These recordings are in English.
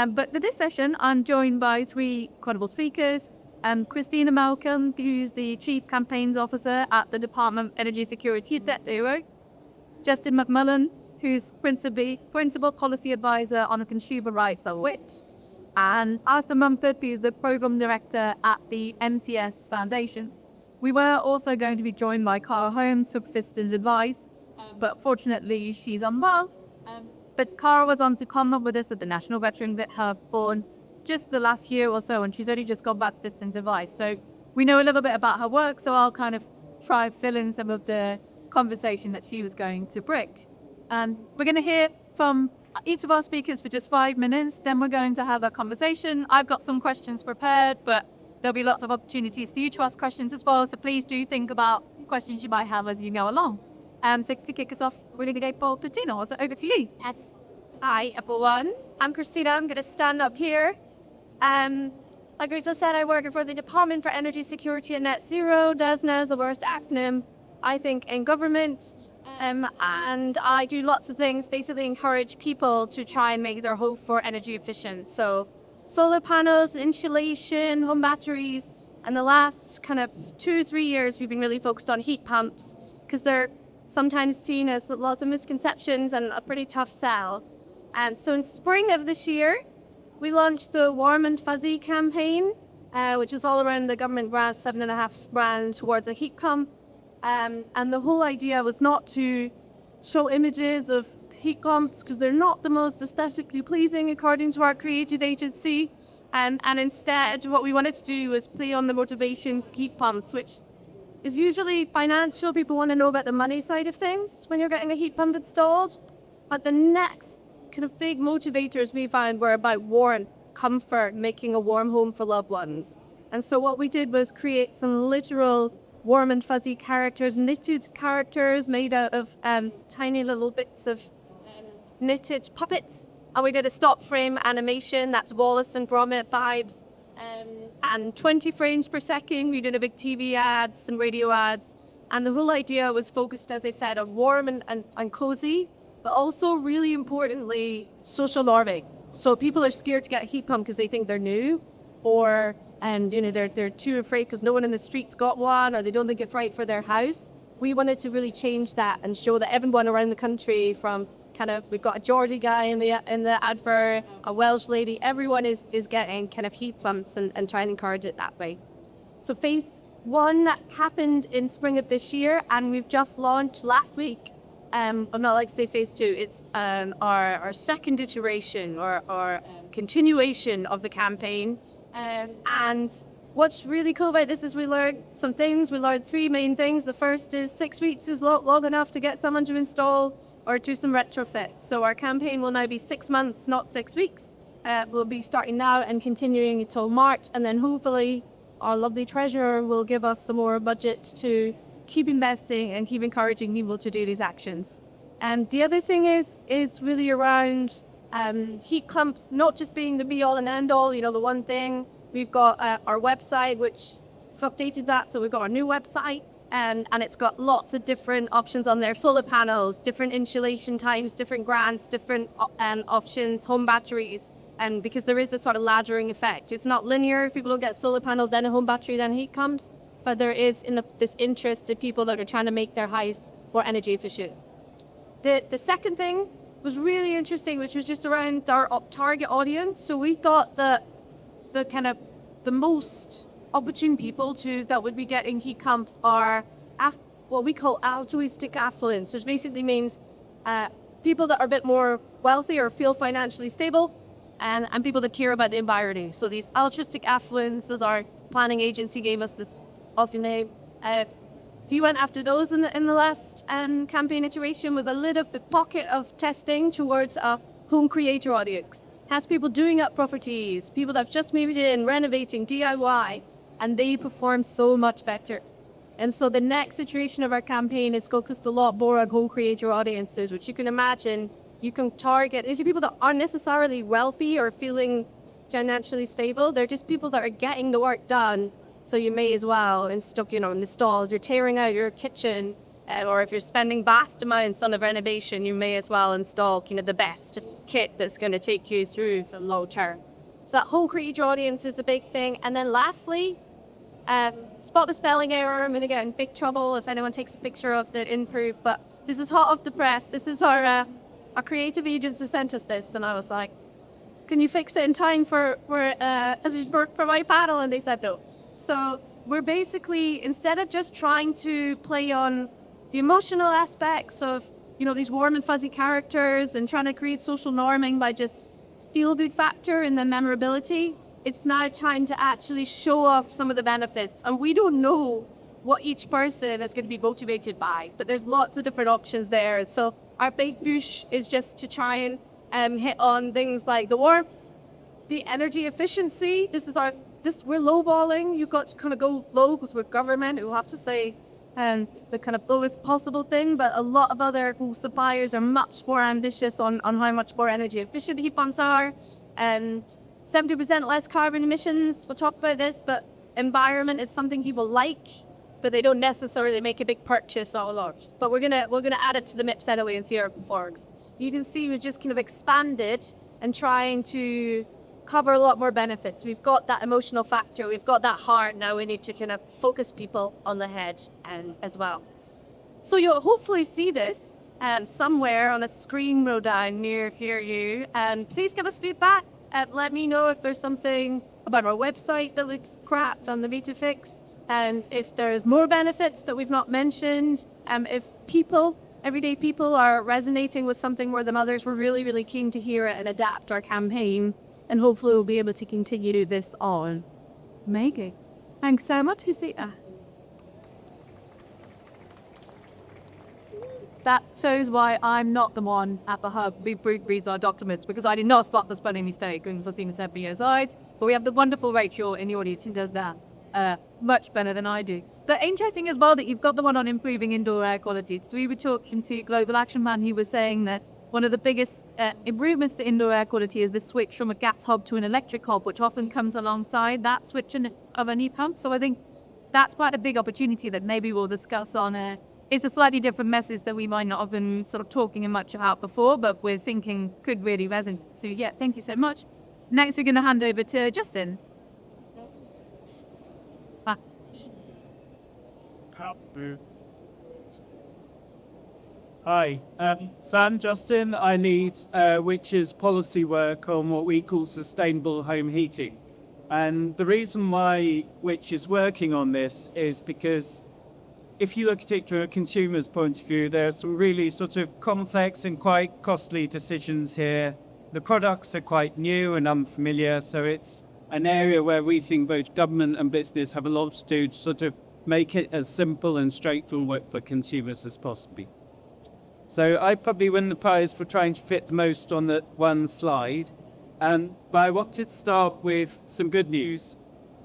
But for this session, I'm joined by three incredible speakers. Christina Malcolm, who's the Chief Campaigns Officer at the Department of Energy Security at Net Zero. Justin McMullen, who's Principal Policy Advisor on Consumer Rights at WIT. And Alistair Mumford, who's the Program Director at the MCS Foundation. We were also going to be joined by Cara Holmes for Citizens Advice, but fortunately she's unwell. But Cara was on secondment with us at the National Veteran Hub for just the last year or so, and she's only just got back to Citizens Advice. So we know a little bit about her work, so I'll kind of try fill in some of the conversation that she was going to bring. And we're going to hear from each of our speakers for just 5 minutes, then we're going to have a conversation. I've got some questions prepared, but there'll be lots of opportunities for you to ask questions as well, so please do think about questions you might have as you go along. So to kick us off, we're going to go for Christina. So over to you. Yes. Hi, everyone. I'm Christina. I'm going to stand up here. Like Rachel said, I work for the Department for Energy Security and Net Zero. DESNA is the worst acronym, I think, in government. And I do lots of things, basically encourage people to try and make their home more energy efficient. So solar panels, insulation, home batteries. And the last kind of 2-3 years, we've been really focused on heat pumps because they're sometimes seen as lots of misconceptions and a pretty tough sell. And so in spring of this year, we launched the Warm and Fuzzy campaign, which is all around the government grant, $7.5 grand towards a heat pump. And the whole idea was not to show images of heat pumps because they're not the most aesthetically pleasing according to our creative agency. And instead, what we wanted to do was play on the motivations of heat pumps, which is usually financial. People want to know about the money side of things when you're getting a heat pump installed. But the next kind of big motivators we found were about warmth, comfort, making a warm home for loved ones. And so what we did was create some literal warm and fuzzy characters, knitted characters made out of tiny little bits of knitted puppets. And we did a stop frame animation, that's Wallace and Gromit vibes. And 20 frames per second, we did a big TV ads, some radio ads. And the whole idea was focused, as I said, on warm and cozy, but also really importantly, social norming. So people are scared to get a heat pump because they think they're new, or they're too afraid because no one in the street's got one, or they don't think it's right for their house. We wanted to really change that and show that everyone around the country, from we've got a Geordie guy in the advert, a Welsh lady, everyone is getting kind of heat pumps and trying to encourage it that way. So phase 1 happened in spring of this year, and we've just launched last week. I'm not like to say phase 2, it's our second iteration or continuation of the campaign. And what's really cool about this is we learned some things. We learned 3 main things. The first is 6 weeks is long enough to get someone to install or do some retrofits. So our campaign will now be 6 months, not 6 weeks. We'll be starting now and continuing until March, and then hopefully our lovely treasurer will give us some more budget to keep investing and keep encouraging people to do these actions. And the other thing is really around heat pumps not just being the be all and end all, the one thing. We've got our website, which we've updated that, so we've got our new website. And it's got lots of different options on there, solar panels, different insulation times, different grants, different options, home batteries, and because there is a sort of laddering effect. It's not linear. If people don't get solar panels, then a home battery, then heat pumps, but there is this interest to people that are trying to make their house more energy efficient. The second thing was really interesting, which was just around our target audience. So we thought that the most opportune people that would be getting heat pumps are what we call altruistic affluents, which basically means people that are a bit more wealthy or feel financially stable, and people that care about the environment. So these altruistic affluents, as our planning agency gave us this awful name. We went after those in the last campaign iteration with a little pocket of testing towards a home creator audience. Has people doing up properties, people that have just moved in, renovating, DIY, and they perform so much better. And so the next iteration of our campaign is focused a lot more on home creator audiences, which you can imagine you can target. These are people that aren't necessarily wealthy or feeling financially stable. They're just people that are getting the work done. So you may as well install, in the stalls, you're tearing out your kitchen, or if you're spending vast amounts on a renovation, you may as well install the best kit that's going to take you through the long term. So that whole create your audience is a big thing. And then lastly, spot the spelling error. I'm going to get in big trouble if anyone takes a picture of the improve, but this is hot off the press. This is our creative agents who sent us this, and I was like, can you fix it in time for my panel? And they said no. So we're basically, instead of just trying to play on the emotional aspects of, these warm and fuzzy characters and trying to create social norming by just feel-good factor and the memorability, it's now time to actually show off some of the benefits. And we don't know what each person is going to be motivated by, but there's lots of different options there. And so our big push is just to try and hit on things like the warmth, the energy efficiency. We're lowballing. You've got to kind of go low because we're government who have to say the kind of lowest possible thing, but a lot of other suppliers are much more ambitious on how much more energy efficient heat pumps are. 70% less carbon emissions. We'll talk about this, but environment is something people like, but they don't necessarily make a big purchase all of. But we're gonna add it to the MIPS anyway and see how it performs. You can see we've just kind of expanded and trying to cover a lot more benefits. We've got that emotional factor, we've got that heart. Now we need to kind of focus people on the head and as well. So you'll hopefully see this somewhere on a screen roll down near you. And please give us feedback. Let me know if there's something about our website that looks crap on the beta fix, and if there's more benefits that we've not mentioned, if everyday people are resonating with something more than others, we're really, really keen to hear it and adapt our campaign, and hopefully we'll be able to continue this on. Maggie, thanks so much, Husita. That shows why I'm not the one at the hub. We read our documents because I did not spot the spelling mistake and foreseen the 7 years out. But we have the wonderful Rachel in the audience who does that much better than I do. But interesting as well that you've got the one on improving indoor air quality. So we were talking to Global Action Man who was saying that one of the biggest improvements to indoor air quality is the switch from a gas hob to an electric hob, which often comes alongside that switch of a heat pump. So I think that's quite a big opportunity that maybe we'll discuss on it's a slightly different message that we might not have been sort of talking much about before, but we're thinking could really resonate. So yeah, thank you so much. Next, we're going to hand over to Justin. Hi, Sam Justin. I lead Which's policy work on what we call sustainable home heating. And the reason why Which is working on this is because if you look at it from a consumer's point of view, there are some really sort of complex and quite costly decisions here. The products are quite new and unfamiliar, so it's an area where we think both government and business have a lot to do to sort of make it as simple and straightforward for consumers as possible. So I probably win the prize for trying to fit the most on that one slide. But I wanted to start with some good news.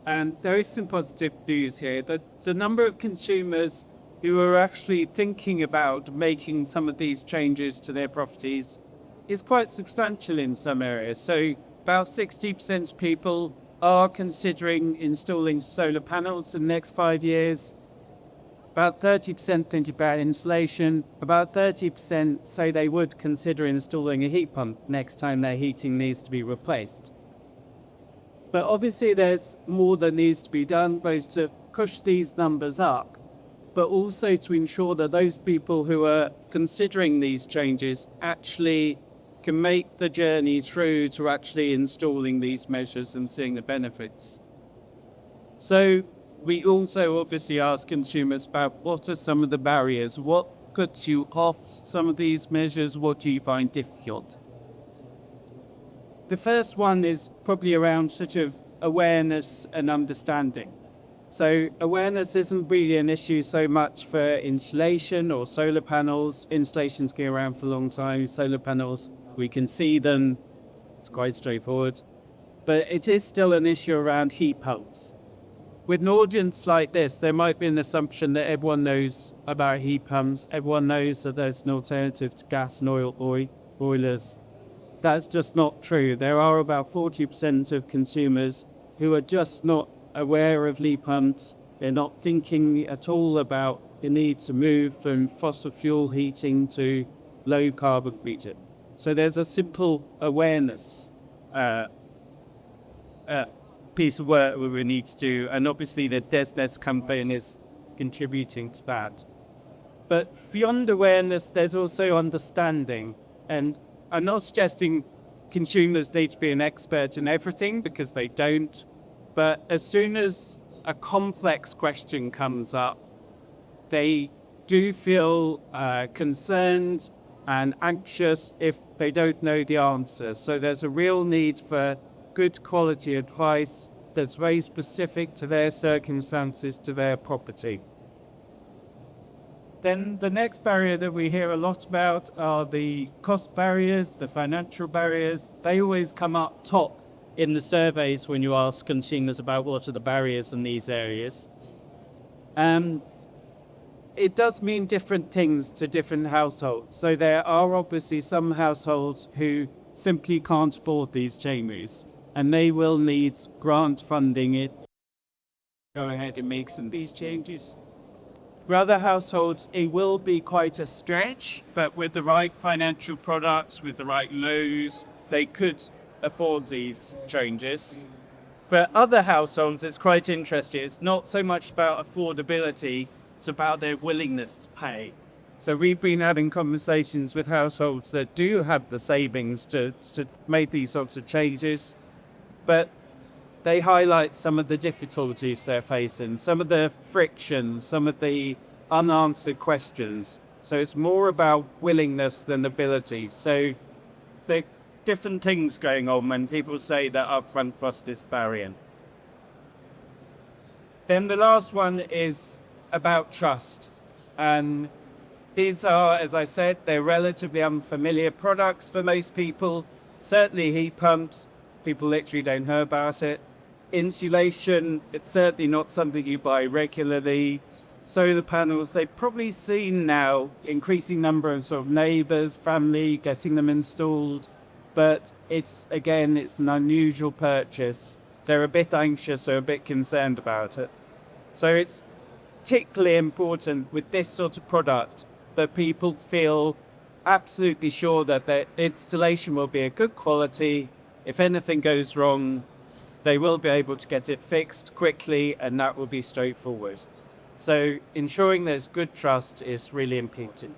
And there is some positive news here. The number of consumers who are actually thinking about making some of these changes to their properties is quite substantial in some areas. So about 60% of people are considering installing solar panels in the next 5 years. About 30% think about insulation. About 30% say they would consider installing a heat pump next time their heating needs to be replaced. But obviously there's more that needs to be done, both to push these numbers up, but also to ensure that those people who are considering these changes actually can make the journey through to actually installing these measures and seeing the benefits. So we also obviously ask consumers about what are some of the barriers, what puts you off some of these measures, what do you find difficult? The first one is probably around sort of awareness and understanding. So awareness isn't really an issue so much for insulation or solar panels. Installations get around for a long time. Solar panels, we can see them. It's quite straightforward. But it is still an issue around heat pumps. With an audience like this, there might be an assumption that everyone knows about heat pumps. Everyone knows that there's an alternative to gas and oil boilers. That's just not true. There are about 40% of consumers who are just not aware of heat pumps. They're not thinking at all about the need to move from fossil fuel heating to low carbon heating. So there's a simple awareness piece of work we need to do, and obviously the DESNES campaign is contributing to that. But beyond awareness, there's also understanding. And I'm not suggesting consumers need to be an expert in everything, because they don't. But as soon as a complex question comes up, they do feel concerned and anxious if they don't know the answer. So there's a real need for good quality advice that's very specific to their circumstances, to their property. Then the next barrier that we hear a lot about are the cost barriers, the financial barriers. They always come up top in the surveys when you ask consumers about what are the barriers in these areas. It does mean different things to different households. So there are obviously some households who simply can't afford these changes, and they will need grant funding it. Go ahead and make some of these changes. For other households, it will be quite a stretch, but with the right financial products, with the right loans, they could afford these changes. For other households, it's quite interesting. It's not so much about affordability, it's about their willingness to pay. So we've been having conversations with households that do have the savings to make these sorts of changes, but they highlight some of the difficulties they're facing, some of the friction, some of the unanswered questions. So it's more about willingness than ability. So there are different things going on when people say that upfront cost is barrier. Then the last one is about trust. And these are, as I said, they're relatively unfamiliar products for most people. Certainly heat pumps, people literally don't know about it. Insulation, it's certainly not something you buy regularly. Solar panels, they've probably seen now increasing number of sort of neighbours, family getting them installed. But it's an unusual purchase. They're a bit anxious or a bit concerned about it. So it's particularly important with this sort of product that people feel absolutely sure that their installation will be a good quality. If anything goes wrong, they will be able to get it fixed quickly, and that will be straightforward. So ensuring there's good trust is really important.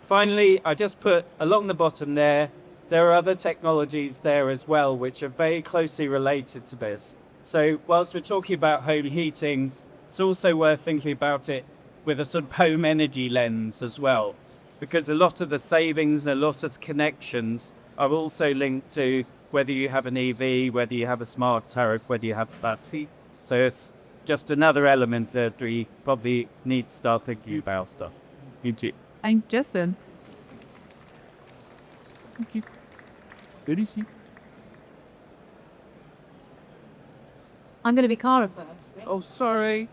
Finally, I just put along the bottom there are other technologies there as well, which are very closely related to this. So whilst we're talking about home heating, it's also worth thinking about it with a sort of home energy lens as well, because a lot of the savings, a lot of connections are also linked to whether you have an EV, whether you have a smart tariff, whether you have a battery. So it's just another element that we probably need to start thinking about stuff. I'm Justin. Thank you. Very easy. I'm going to be Cara first. Oh, sorry.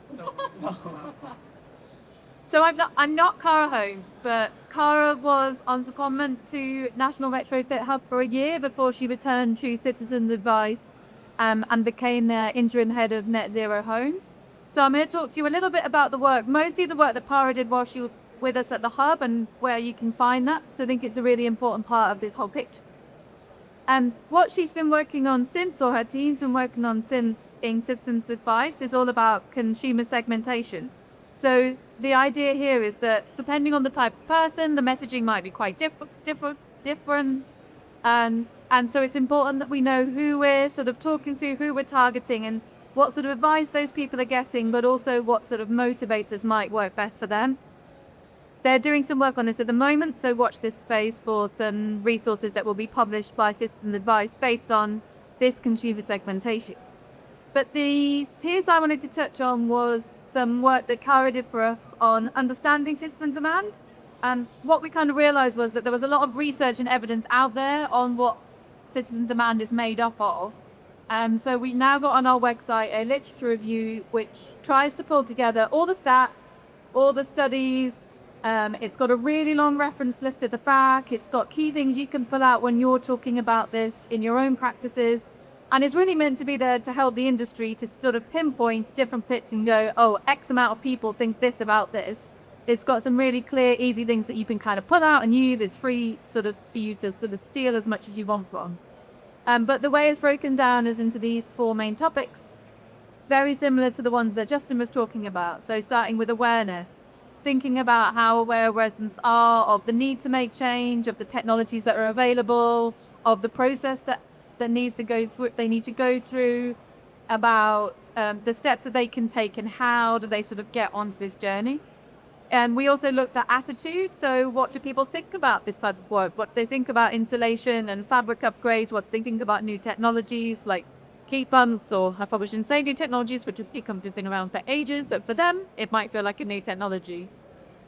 So I'm not Cara Home, but Cara was on secondment to National Retrofit Hub for a year before she returned to Citizens Advice and became their interim head of Net Zero Homes. So I'm going to talk to you a little bit about the work, mostly the work that Cara did while she was with us at the Hub and where you can find that. So I think it's a really important part of this whole picture. And what she's been working on since, or her team's been working on since in Citizens Advice, is all about consumer segmentation. So the idea here is that depending on the type of person, the messaging might be quite different. And so it's important that we know who we're sort of talking to, who we're targeting, and what sort of advice those people are getting, but also what sort of motivators might work best for them. They're doing some work on this at the moment, so watch this space for some resources that will be published by Citizen Advice based on this consumer segmentation. But here's I wanted to touch on was some work that Cara did for us on understanding citizen demand. And what we kind of realized was that there was a lot of research and evidence out there on what citizen demand is made up of. So we now got on our website a literature review which tries to pull together all the stats, all the studies. It's got a really long reference list of the FAQ. It's got key things you can pull out when you're talking about this in your own practices. And it's really meant to be there to help the industry to sort of pinpoint different bits and go, oh, X amount of people think this about this. It's got some really clear, easy things that you can kind of pull out and use. It's free sort of for you to sort of steal as much as you want from. But the way it's broken down is into these 4 main topics, very similar to the ones that Justin was talking about. So starting with awareness, thinking about how aware residents are of the need to make change, of the technologies that are available, of the process that needs to go through, they need to go through, about the steps that they can take and how do they sort of get onto this journey. And we also looked at attitude. So what do people think about this type of work? What they think about insulation and fabric upgrades, what they think about new technologies like heat pumps or high functioning safety technologies, which have become been around for ages. So for them, it might feel like a new technology.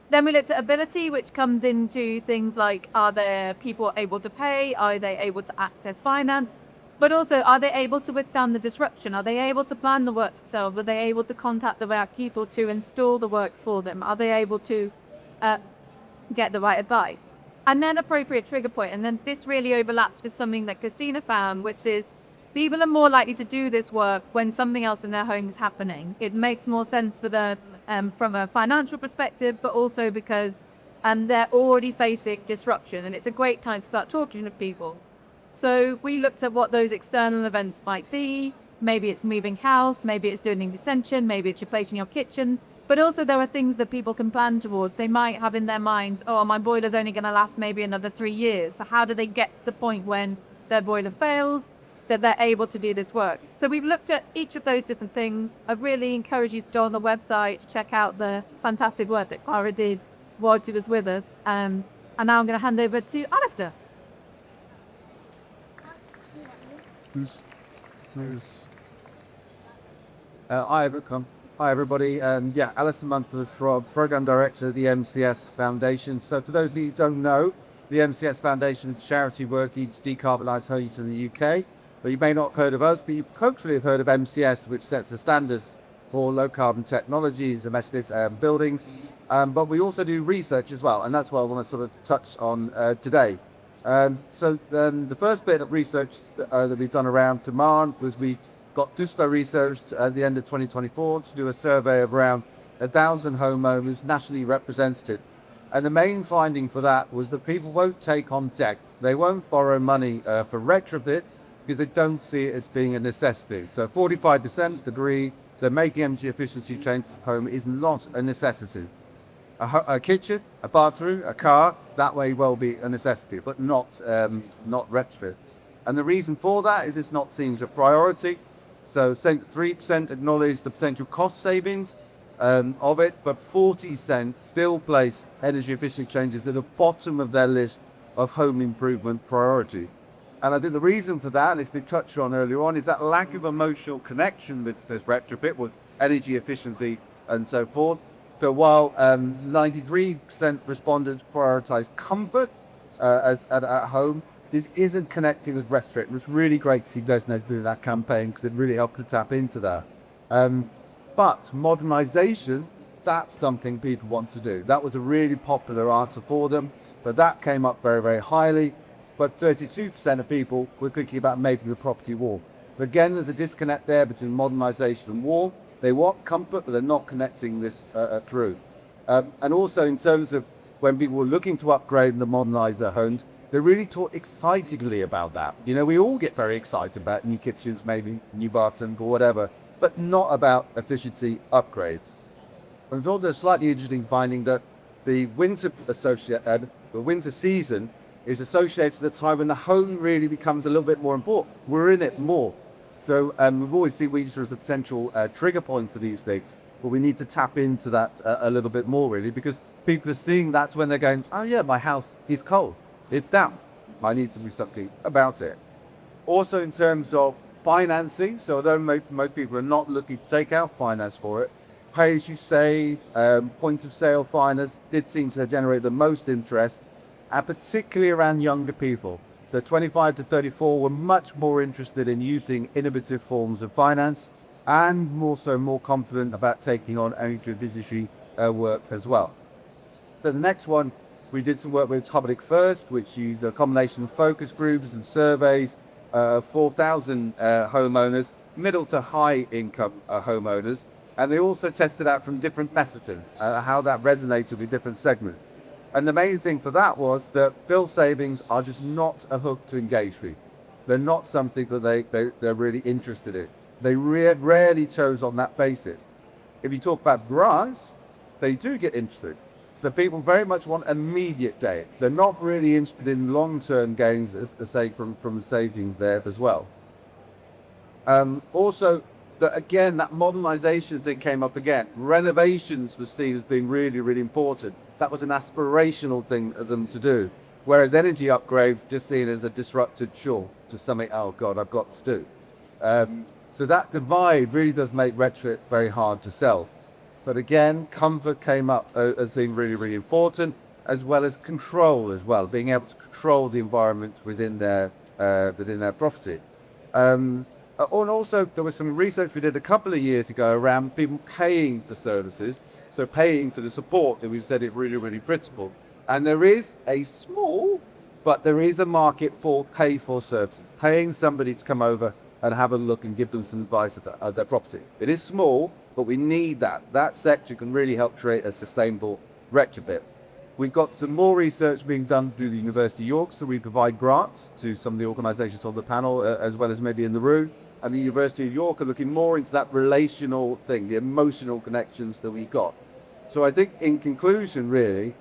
Then we looked at ability, which comes into things like, are there people able to pay? Are they able to access finance? But also, are they able to withstand the disruption? Are they able to plan the work themselves? Are they able to contact the right people to install the work for them? Are they able to get the right advice? And then appropriate trigger point. And then this really overlaps with something that Christina found, which is people are more likely to do this work when something else in their home is happening. It makes more sense for them from a financial perspective, but also because they're already facing disruption. And it's a great time to start talking to people. So we looked at what those external events might be. Maybe it's moving house, maybe it's doing an extension, maybe it's replacing your kitchen. But also there are things that people can plan towards. They might have in their minds, oh, my boiler's only going to last maybe another 3 years. So how do they get to the point when their boiler fails, that they're able to do this work? So we've looked at each of those different things. I really encourage you to go on the website, check out the fantastic work that Clara did while she was with us. And now I'm going to hand over to Alistair. Hi everybody. Alison Munter from Program Director of the MCS Foundation. So to those of you who don't know, the MCS Foundation is charity working to decarbonise homes in the UK. But you may not have heard of us, but you hopefully have heard of MCS, which sets the standards for low carbon technologies, domestic buildings. But we also do research as well, and that's what I want to sort of touch on today. So the first bit of research that we've done around demand was we got Dusto Research at the end of 2024 to do a survey of around 1,000 homeowners nationally represented. And the main finding for that was that people won't take on debt. They won't borrow money for retrofits because they don't see it as being a necessity. So 45% agree that making energy efficiency change home is not a necessity. A kitchen, a bathroom, a car, that may well be a necessity, but not retrofit. And the reason for that is it's not seen as a priority. So 3% acknowledge the potential cost savings of it, but 40% still place energy efficient changes at the bottom of their list of home improvement priority. And I think the reason for that, as they touched on earlier on, is that lack of emotional connection with this retrofit, with energy efficiency and so forth. So while 93% respondents prioritize comfort as at home, this isn't connecting with retrofit. It was really great to see Desnes do that campaign because it really helped to tap into that. But modernizations, that's something people want to do. That was a really popular answer for them, but that came up very, very highly. But 32% of people were thinking about making the property warm. But again, there's a disconnect there between modernization and warm. They want comfort, but they're not connecting this through. And also in terms of when people were looking to upgrade and modernize their homes, they really talk excitedly about that. You know, we all get very excited about new kitchens, maybe new bathrooms or whatever, but not about efficiency upgrades. I thought there's a slightly interesting finding that the winter season is associated to the time when the home really becomes a little bit more important. We're in it more. So we've always seen winter as a potential trigger point for these things, but we need to tap into that a little bit more really, because people are seeing that's when they're going, oh yeah, my house is cold, it's down, I need to do something about it. Also in terms of financing, so although most people are not looking to take out finance for it, pay as you say, point of sale finance did seem to generate the most interest, and particularly around younger people. The 25 to 34 were much more interested in using innovative forms of finance and more confident about taking on energy efficiency work as well. So the next one, we did some work with Public First, which used a combination of focus groups and surveys 4,000 homeowners, middle to high income homeowners, and they also tested out from different facets, how that resonated with different segments. And the main thing for that was that bill savings are just not a hook to engage with. They're not something that they're really interested in. They rarely chose on that basis. If you talk about grants, they do get interested. The people very much want immediate gain. They're not really interested in long-term gains, as say from saving there as well. Also, that modernization thing came up again. Renovations was seen as being really, really important. That was an aspirational thing for them to do. Whereas energy upgrade just seen as a disrupted chore, to something, oh God, I've got to do. So that divide really does make retrofit very hard to sell. But again, comfort came up as being really, really important, as well as control as well, being able to control the environment within their property. And also, there was some research we did a couple of years ago around people paying for services, so paying for the support that we said is really, really critical. And there is a small, but there is a market for pay for services, paying somebody to come over and have a look and give them some advice at their property. It is small, but we need that. That sector can really help create a sustainable retrofit. We've got some more research being done through the University of York, so we provide grants to some of the organisations on the panel, as well as maybe in the room. And the University of York are looking more into that relational thing, the emotional connections that we've got. So I think in conclusion, really,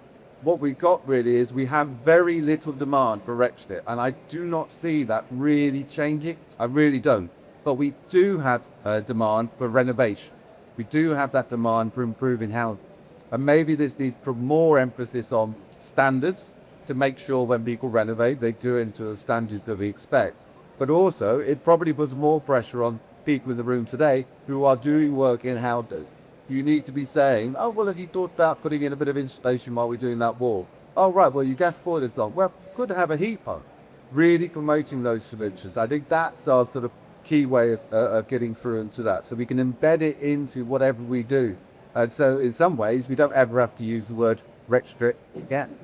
what we've got really is we have very little demand for retrofit, and I do not see that really changing. I really don't. But we do have a demand for renovation. We do have that demand for improving housing. And maybe there's need for more emphasis on standards to make sure when people renovate, they do it to the standards that we expect. But also, it probably puts more pressure on people in the room today who are doing work in houses. You need to be saying, oh, well, have you thought about putting in a bit of insulation while we're doing that wall? Oh, right, well, you gas for this long. Well, good to have a heat pump. Really promoting those solutions. I think that's our sort of key way of getting through into that. So we can embed it into whatever we do. And so in some ways, we don't ever have to use the word retrofit again.